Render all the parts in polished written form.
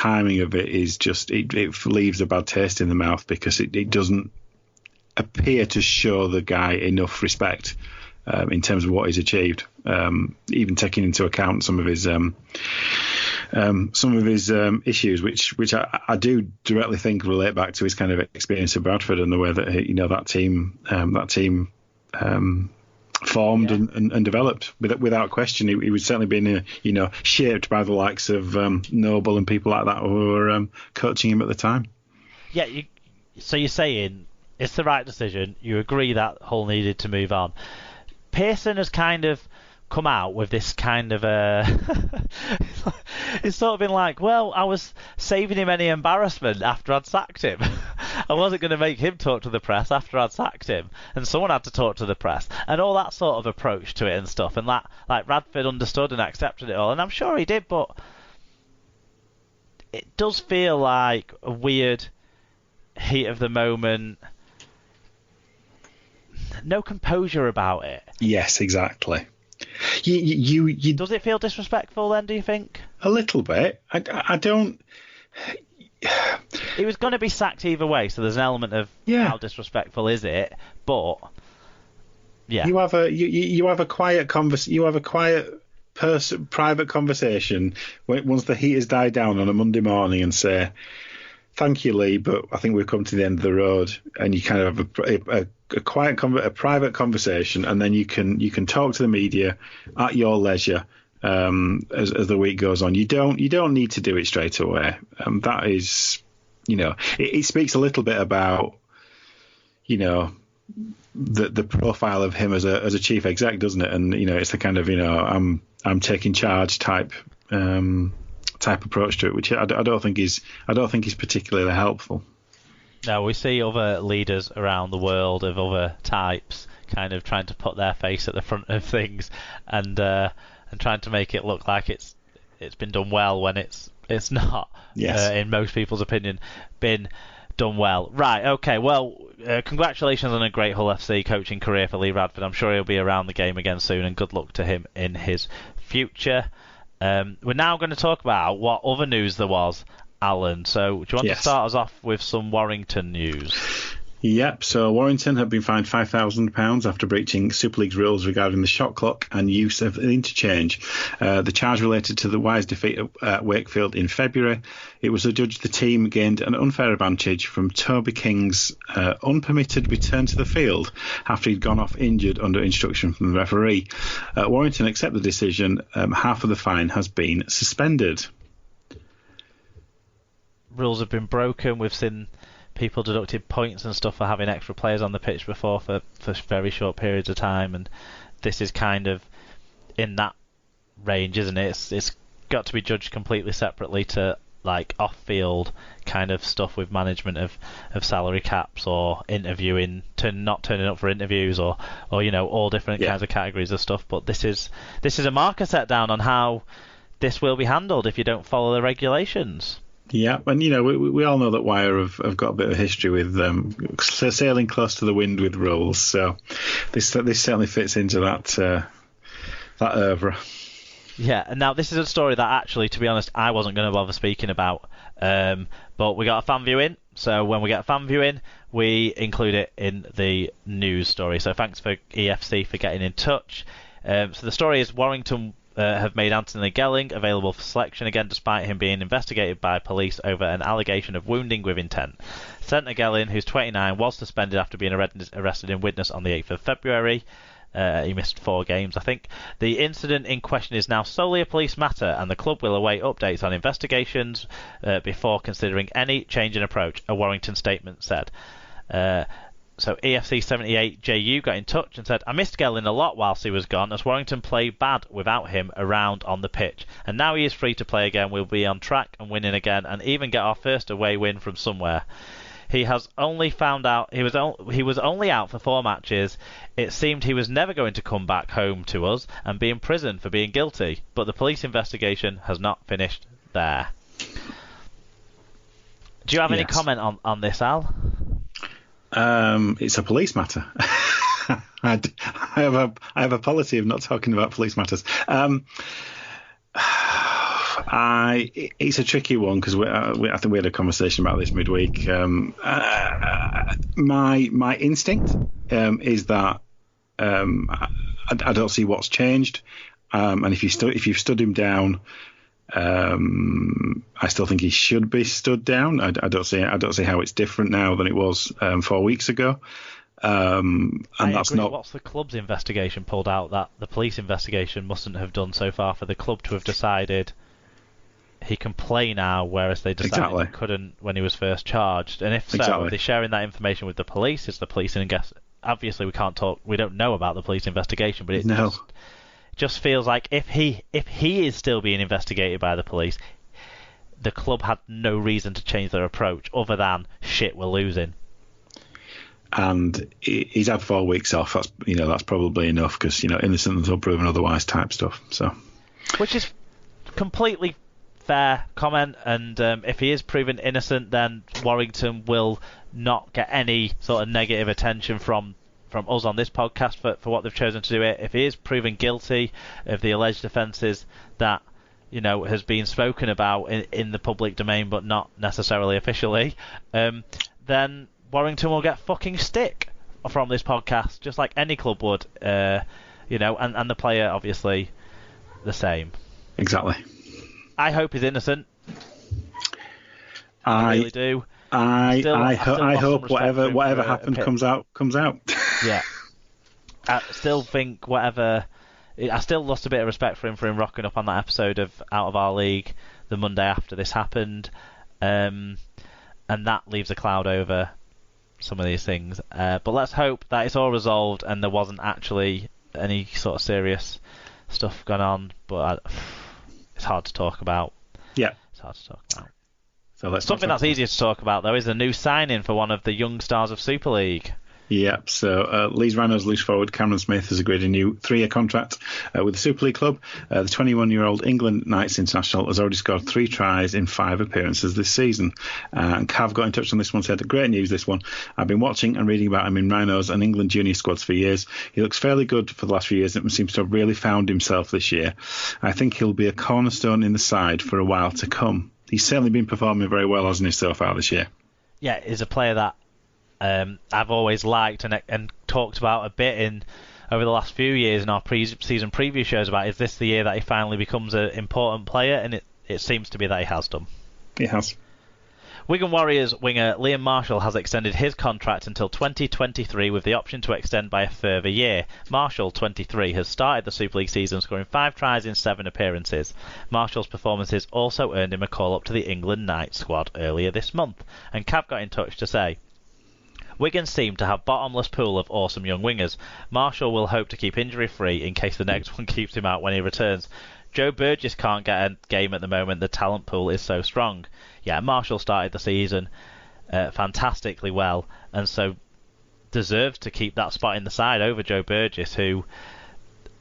timing of it is just it leaves a bad taste in the mouth, because it doesn't appear to show the guy enough respect in terms of what he's achieved, even taking into account some of his issues, which I do directly think relate back to his kind of experience at Bradford and the way that that team formed and developed. Without question, he was certainly being shaped by the likes of Noble and people like that who were coaching him at the time. Yeah, so you're saying it's the right decision. You agree that Hull needed to move on. Pearson has kind of come out with this kind of it's sort of been like, well, I was saving him any embarrassment after I'd sacked him. I wasn't going to make him talk to the press after I'd sacked him, and someone had to talk to the press, and all that sort of approach to it and stuff, and that, like, Radford understood and accepted it all, and I'm sure he did, but it does feel like a weird heat of the moment, no composure about it. Yes, exactly. You does it feel disrespectful then, do you think? A little bit. I don't. He was going to be sacked either way, so there's an element of how disrespectful is it, but yeah. You have a quiet private conversation once the heat has died down on a Monday morning and say, "Thank you, Lee, but I think we've come to the end of the road," and you kind of have a private conversation, and then you can talk to the media at your leisure as the week goes on. You don't need to do it straight away. That is, it speaks a little bit about the profile of him as a chief exec, doesn't it? And it's the kind of I'm taking charge type approach to it, which I don't think is particularly helpful. No, we see other leaders around the world of other types kind of trying to put their face at the front of things and trying to make it look like it's been done well when it's not. Yes. In most people's opinion, been done well. Right. Okay. Well, congratulations on a great Hull FC coaching career for Lee Radford. I'm sure he'll be around the game again soon, and good luck to him in his future. We're now going to talk about what other news there was, Alan. So do you want to start us off with some Warrington news? Yep, so Warrington have been fined £5,000 after breaching Super League's rules regarding the shot clock and use of interchange. The charge related to the Wise defeat at Wakefield in February. It was adjudged the team gained an unfair advantage from Toby King's unpermitted return to the field after he'd gone off injured under instruction from the referee. Warrington accept the decision. Half of the fine has been suspended. Rules have been broken. We've seen people deducted points and stuff for having extra players on the pitch before for very short periods of time, and this is kind of in that range, isn't it? It's got to be judged completely separately to like off-field kind of stuff with management of salary caps or interviewing, not turning up for interviews or all different kinds of categories of stuff. But this is a marker set down on how this will be handled if you don't follow the regulations. Yeah, and we all know that Wire have got a bit of history with sailing close to the wind with rules, so this certainly fits into that oeuvre. Yeah, and now this is a story that actually, to be honest, I wasn't going to bother speaking about, but we got a fan viewing, so when we get a fan viewing, we include it in the news story. So thanks for EFC for getting in touch. So the story is Warrington have made Anthony Gelling available for selection again despite him being investigated by police over an allegation of wounding with intent. Centre Gelling, who's 29, was suspended after being arrested in Widnes on the 8th of February. He missed 4 games, I think. The incident in question is now solely a police matter, and the club will await updates on investigations before considering any change in approach, a Warrington statement said. So EFC78JU got in touch and said, I missed Gelling a lot whilst he was gone, as Warrington played bad without him around on the pitch. And now he is free to play again, we'll be on track and winning again, and even get our first away win from somewhere. He has only found out he was only out for 4 matches. It seemed he was never going to come back home to us and be in prison for being guilty. But the police investigation has not finished there. Do you have any comment on this, Al? It's a police matter. I have a policy of not talking about police matters. I It's a tricky one because I think we had a conversation about this midweek. My instinct is that I don't see what's changed, and if you've stood him down, I still think he should be stood down. I don't see how it's different now than it was 4 weeks ago. And that's not. What's the club's investigation pulled out that the police investigation mustn't have done so far for the club to have decided he can play now, whereas they decided he couldn't when he was first charged. And if so, are they sharing that information with the police? Is the police obviously we can't talk. We don't know about the police investigation, but it just feels like if he is still being investigated by the police, the club had no reason to change their approach other than shit, we're losing. And he's had 4 weeks off. That's probably enough because innocent until proven otherwise type stuff. So, which is completely fair comment. And if he is proven innocent, then Warrington will not get any sort of negative attention from us on this podcast for what they've chosen to do it. If he is proven guilty of the alleged offences that has been spoken about in the public domain but not necessarily officially, then Warrington will get fucking stick from this podcast, just like any club would, and the player obviously the same. Exactly. I hope he's innocent. I really do. I hope whatever happened comes out. Yeah. I still think I still lost a bit of respect for him rocking up on that episode of Out of Our League the Monday after this happened, and that leaves a cloud over some of these things. But let's hope that it's all resolved and there wasn't actually any sort of serious stuff going on. But it's hard to talk about. Yeah. It's hard to talk about. So something that's easier to talk about, though, is a new signing for one of the young stars of Super League. Yep. So Leeds Rhinos loose forward Cameron Smith has agreed a new 3-year contract with the Super League club. The 21-year-old England Knights international has already scored 3 tries in 5 appearances this season. And Cav got in touch on this one, said, great news this one. I've been watching and reading about him in Rhinos and England junior squads for years. He looks fairly good for the last few years and seems to have really found himself this year. I think he'll be a cornerstone in the side for a while to come. He's certainly been performing very well, hasn't he, so far this year? Yeah, he's a player that I've always liked and talked about a bit over the last few years in our season preview shows about, is this the year that he finally becomes an important player? And it seems to be that he has done. He has. Wigan Warriors winger Liam Marshall has extended his contract until 2023 with the option to extend by a further year. Marshall, 23, has started the Super League season scoring 5 tries in 7 appearances. Marshall's performances also earned him a call-up to the England Knights squad earlier this month, and Cav got in touch to say, Wigan seem to have bottomless pool of awesome young wingers. Marshall will hope to keep injury-free in case the next one keeps him out when he returns. Joe Burgess can't get a game at the moment. The talent pool is so strong. Yeah, Marshall started the season fantastically well, and so deserves to keep that spot in the side over Joe Burgess, who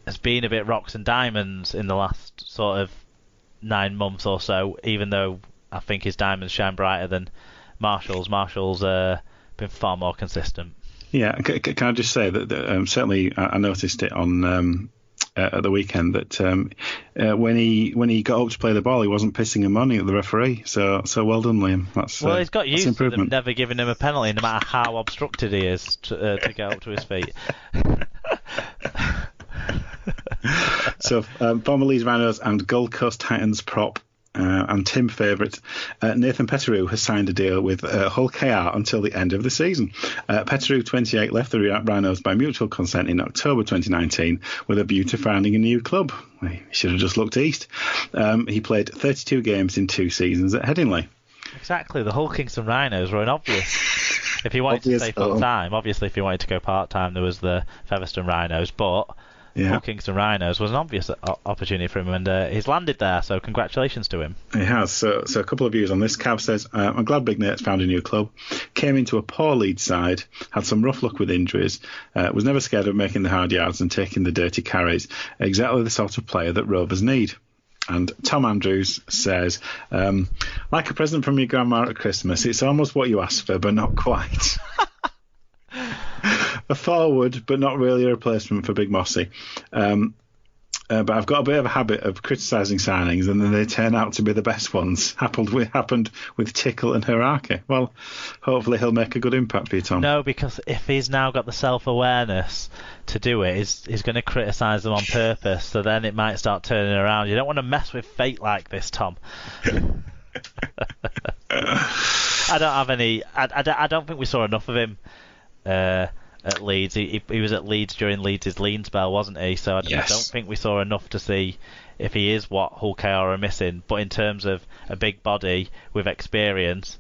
has been a bit rocks and diamonds in the last sort of 9 months or so, even though I think his diamonds shine brighter than Marshall's. Marshall's been far more consistent. Yeah, can I just say that certainly I noticed it on at the weekend that when he got up to play the ball, he wasn't pissing and moaning at the referee. So well done, Liam. He's got used to them never giving him a penalty, no matter how obstructed he is to get up to his feet. So former Leeds Rhinos and Gold Coast Titans prop and Tim favourite Nathan Pettigrew has signed a deal with Hull KR until the end of the season. Pettigrew, 28, left the Rhinos by mutual consent in October 2019 with a view to finding a new club. He should have just looked east. He played 32 games in 2 seasons at Headingley. Exactly, the Hull Kingston Rhinos were an obvious. If he wanted to stay full time, obviously if he wanted to go part time, there was the Featherstone Rhinos, but Hull Kingston Rhinos was an obvious opportunity for him, and he's landed there, so congratulations to him. He has. So a couple of views on this. Cav says, I'm glad Big Nate's found a new club. Came into a poor Leeds side, had some rough luck with injuries, was never scared of making the hard yards and taking the dirty carries. Exactly the sort of player that Rovers need. And Tom Andrews says, like a present from your grandma at Christmas, it's almost what you asked for, but not quite. A forward, but not really a replacement for Big Mossy. But I've got a bit of a habit of criticising signings, and then they turn out to be the best ones. Happened with Tickle and Hiraki. Well, hopefully he'll make a good impact for you, Tom. No, because if he's now got the self-awareness to do it, he's going to criticise them on purpose, so then it might start turning around. You don't want to mess with fate like this, Tom. I don't have any... I don't think we saw enough of him at Leeds. He was at Leeds during Leeds' lean spell, wasn't he? So I don't think we saw enough to see if he is what Hull KR are missing. But in terms of a big body with experience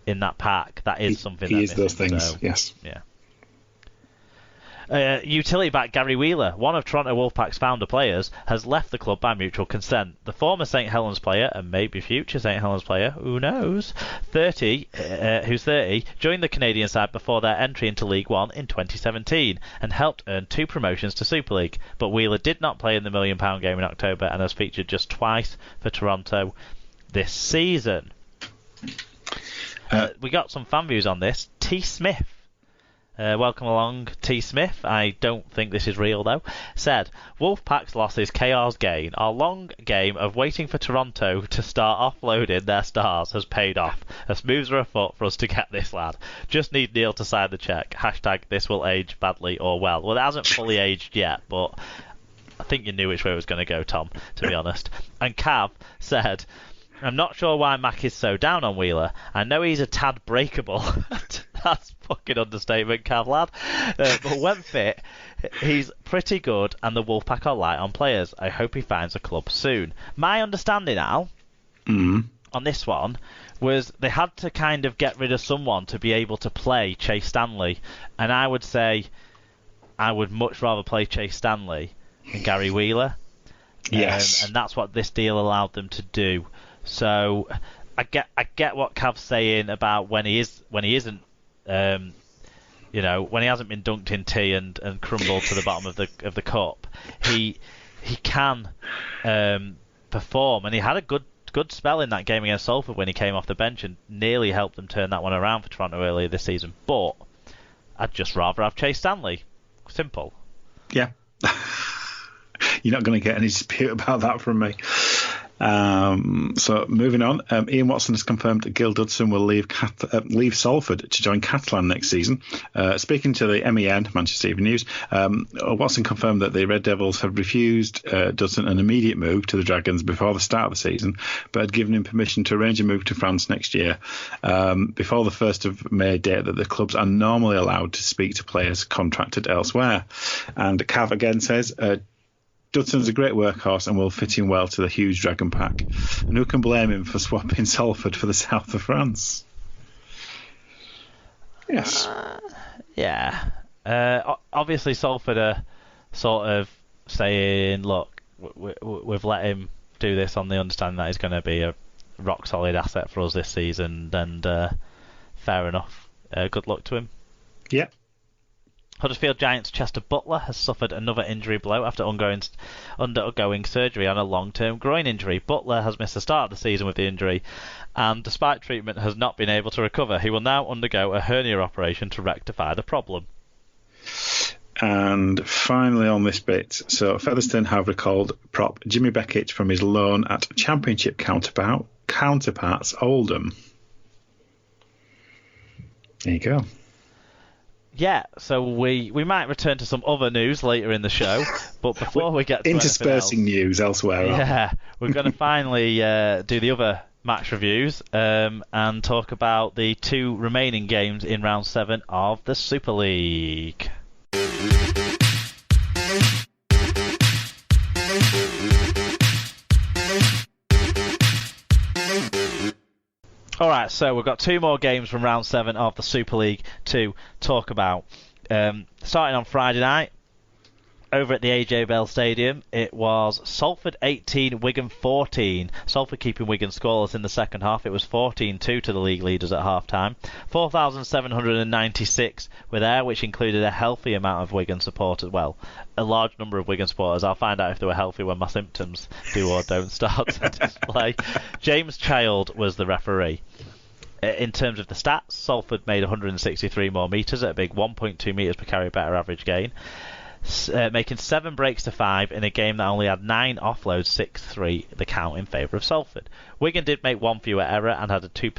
in that pack, that is something he they're is missing. Those things, so, yes. Yeah. Utility back Gary Wheeler, one of Toronto Wolfpack's founder players, has left the club by mutual consent. The former St Helens player, and maybe future St Helens player, who knows, who's 30, joined the Canadian side before their entry into League One in 2017 and helped earn 2 promotions to Super League. But Wheeler did not play in the £1 million game in October and has featured just twice for Toronto this season. We got some fan views on this. T. Smith. Welcome along, T. Smith. I don't think this is real, though. Said, Wolfpack's loss is KR's gain. Our long game of waiting for Toronto to start offloading their stars has paid off. As moves are afoot for us to get this lad. Just need Neil to sign the cheque. # this will age badly or well. Well, it hasn't fully aged yet, but I think you knew which way it was going to go, Tom, to be honest. And Cav said, I'm not sure why Mac is so down on Wheeler. I know he's a tad breakable. That's fucking understatement, Cav lad. But when fit, he's pretty good, and the Wolfpack are light on players. I hope he finds a club soon. My understanding, Al, on this one, was they had to kind of get rid of someone to be able to play Chase Stanley. And I would say I would much rather play Chase Stanley than Gary Wheeler. Yes. And that's what this deal allowed them to do. So I get what Cav's saying about when he isn't, when he hasn't been dunked in tea and crumbled to the bottom of the cup, he can perform, and he had a good spell in that game against Salford when he came off the bench and nearly helped them turn that one around for Toronto earlier this season. But I'd just rather have Chase Stanley. Simple. Yeah. You're not going to get any dispute about that from me. So moving on, Ian Watson has confirmed that Gil Dudson will leave Salford to join Catalan next season. Speaking to the MEN, Manchester Evening News, Watson confirmed that the Red Devils had refused Dudson an immediate move to the Dragons before the start of the season, but had given him permission to arrange a move to France next year before the 1st of May date that the clubs are normally allowed to speak to players contracted elsewhere. And Cav again says, Dudson's a great workhorse and will fit in well to the huge Dragon pack. And who can blame him for swapping Salford for the south of France? Yes. Yeah. Obviously, Salford are sort of saying, look, we've let him do this on the understanding that he's going to be a rock-solid asset for us this season, and fair enough. Good luck to him. Yeah. Huddersfield Giants' Chester Butler has suffered another injury blow after undergoing surgery on a long-term groin injury. Butler has missed the start of the season with the injury and, despite treatment, has not been able to recover. He will now undergo a hernia operation to rectify the problem. And finally on this bit, so Featherstone have recalled prop Jimmy Beckett from his loan at Championship counterparts Oldham. There you go. Yeah, so we might return to some other news later in the show, but before we get to interspersing news elsewhere. Yeah, we're going to finally do the other match reviews and talk about the 2 remaining games in round 7 of the Super League. Alright, so we've got 2 more games from round 7 of the Super League to talk about. Starting on Friday night, over at the AJ Bell Stadium, it was Salford 18, Wigan 14. Salford keeping Wigan scoreless in the second half. It was 14-2 to the league leaders at half-time. 4,796 were there, which included a healthy amount of Wigan support as well. A large number of Wigan supporters. I'll find out if they were healthy when my symptoms do or don't start to display. James Child was the referee. In terms of the stats, Salford made 163 more metres at a big 1.2 metres per carry better average gain. making 7 breaks to 5 in a game that only had 9 offloads, 6-3 the count in favour of Salford. Wigan did make 1 fewer error and had a 2%